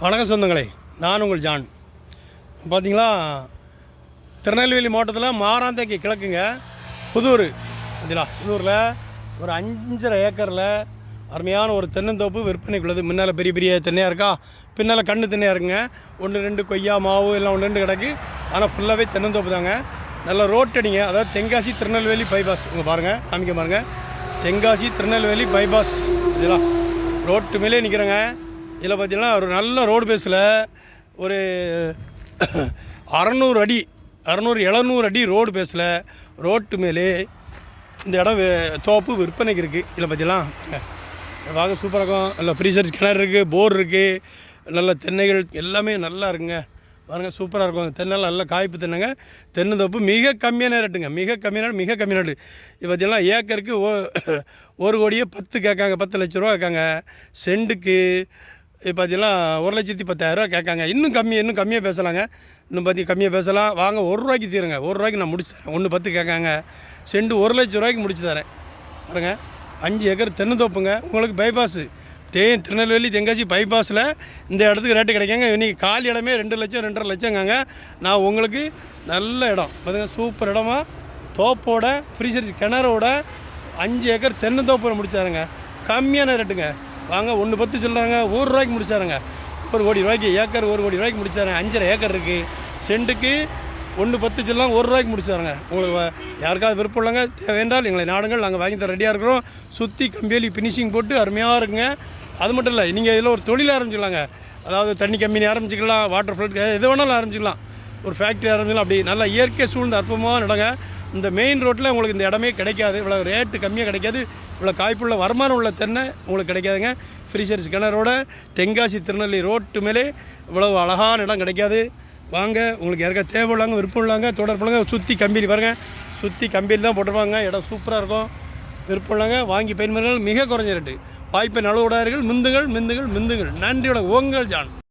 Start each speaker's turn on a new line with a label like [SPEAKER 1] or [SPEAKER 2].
[SPEAKER 1] வணக்கம் சொந்தங்களே, நான் உங்கள் ஜான். பார்த்தீங்களா, திருநெல்வேலி மாவட்டத்தில் மாராந்தைக்கு கிழக்குங்க புதூர். பார்த்தீங்களா, புதூரில் ஒரு 5.5 ஏக்கரில் அருமையான ஒரு தென்னந்தோப்பு விற்பனைக்குள்ளது. முன்னால் பெரிய பெரிய தென்னையாக இருக்கா, பின்னால் கண்ணு தென்னையாக இருக்குங்க. 1-2 கொய்யா மாவு எல்லாம் 1-2 கிடக்கு. ஆனால் ஃபுல்லாகவே தென்னந்தோப்பு தாங்க. நல்ல ரோட்டடிங்க, அதாவது தென்காசி திருநெல்வேலி பைபாஸ். இங்கே பாருங்கள், காமிக்க பாருங்கள், தென்காசி திருநெல்வேலி பைபாஸ். பார்த்தீங்களா, ரோட்டு மேலே நிற்கிறேங்க. இதில் பார்த்திங்கன்னா ஒரு நல்ல ரோடு பேஸில் ஒரு 600 அடி 700 அடி ரோடு பேஸில் ரோட்டு மேலே இந்த இடம் தோப்பு விற்பனைக்கு இருக்குது. இதில் பார்த்திலாம் வாங்க, சூப்பராக இருக்கும். நல்ல ஃப்ரீசர்ஸ் கிணறு இருக்குது, போர் இருக்குது, நல்ல தென்னைகள் எல்லாமே நல்லா இருக்குங்க. பாருங்கள், சூப்பராக இருக்கும். தென்னை நல்ல காய்ப்பு தென்னைங்க. தென்னந்தோப்பு மிக கம்மியான ரேட்டுங்க, மிக கம்மியான ரேட்டு. இது பார்த்திங்கன்னா ஏக்கருக்கு 1 கோடியே 10 கேட்காங்க, 10 லட்ச ரூபா கேட்காங்க. செண்டுக்கு பார்த்தீங்கன்னா 1,10,000 கேட்காங்க. இன்னும் கம்மியாக பேசலாங்க. கம்மியாக பேசலாம். வாங்க, 1 ரூபாய்க்கு தீருங்க. 1 ரூபாய்க்கு நான் முடிச்சு தரேன். 1,10 கேட்காங்க. செண்டு 1 லட்ச ரூபாய்க்கு முடிச்சு தரேன். பாருங்க, 5 ஏக்கர் தென்னந்தோப்புங்க. உங்களுக்கு பைபாஸு திருநெல்வேலி தென்காசி பைபாஸில் இந்த இடத்துக்கு ரேட்டு கிடைக்காங்க. இன்றைக்கி காலி இடமே 2 லட்சம் 2.5 லட்சங்காங்க. நான் உங்களுக்கு நல்ல இடம் பார்த்துங்க, சூப்பர் இடமா தோப்போட ஃப்ரீசர்ஸ் கிணறோட 5 ஏக்கர் தென்னந்தோப்பு முடிச்சாருங்க. கம்மியான ரேட்டுங்க. வாங்க, 1,10 சொல்கிறாங்க, 1 ரூபாய்க்கு முடிச்சாருங்க. 1 கோடி ரூபாய்க்கு ஏக்கர், 1 கோடி ரூபாய்க்கு முடிச்சாருங்க. 5.5 ஏக்கர் இருக்குது. செண்டுக்கு 1,10 சொல்லலாம், 1 ரூபாய்க்கு முடிச்சாருங்க. உங்களுக்கு யாருக்காவது விருப்பம் இல்லைங்க, தேவையென்றால் எங்களை நாடுங்கள், நாங்கள் வாங்கி தர ரெடியாக இருக்கிறோம். சுற்றி கம்பியலி ஃபினிஷிங் போட்டு அருமையாக இருக்குங்க. அது மட்டும் இல்லை, நீங்கள் இதில் ஒரு தொழில் ஆரம்பிச்சிக்கலாங்க. அதாவது தண்ணி கம்பெனி ஆரம்பிச்சிக்கலாம், வாட்டர் ஃப்ளட் எது வேணாலும் ஆரம்பிச்சிக்கலாம், ஒரு ஃபேக்ட்ரி ஆரம்பிச்சிக்கலாம். அப்படி நல்லா இயற்கை சூழ்ந்த அற்புதமாக நடங்க. இந்த மெயின் ரோட்டில் உங்களுக்கு இந்த இடமே கிடைக்காது. இவ்வளோ ரேட்டு கம்மியாக கிடைக்காது. இவ்வளோ காய்ப்புள்ள வருமானம் உள்ள தென்னை உங்களுக்கு கிடைக்காதுங்க. ஃப்ரீசர்ஸ் கிணறோட தென்காசி திருநெல்வேலி ரோட்டு மேலே இவ்வளவு அழகான இடம் கிடைக்காது. வாங்க, உங்களுக்கு யாருக்காவது தேவை உள்ளாங்க, விருப்பம் உள்ளாங்க, தொடர்புலாங்க. சுற்றி கம்பெனி பாருங்கள், சுற்றி கம்பெனி தான் போட்டிருப்பாங்க. இடம் சூப்பராக இருக்கும். விருப்பம் உள்ளாங்க, வாங்கி பயன்பெறுங்கள். மிக குறைஞ்ச ரேட்டு. வாய்ப்பை நழுவிடாதீர்கள். மிந்துங்கள். நன்றியோட உங்கள் ஜான்.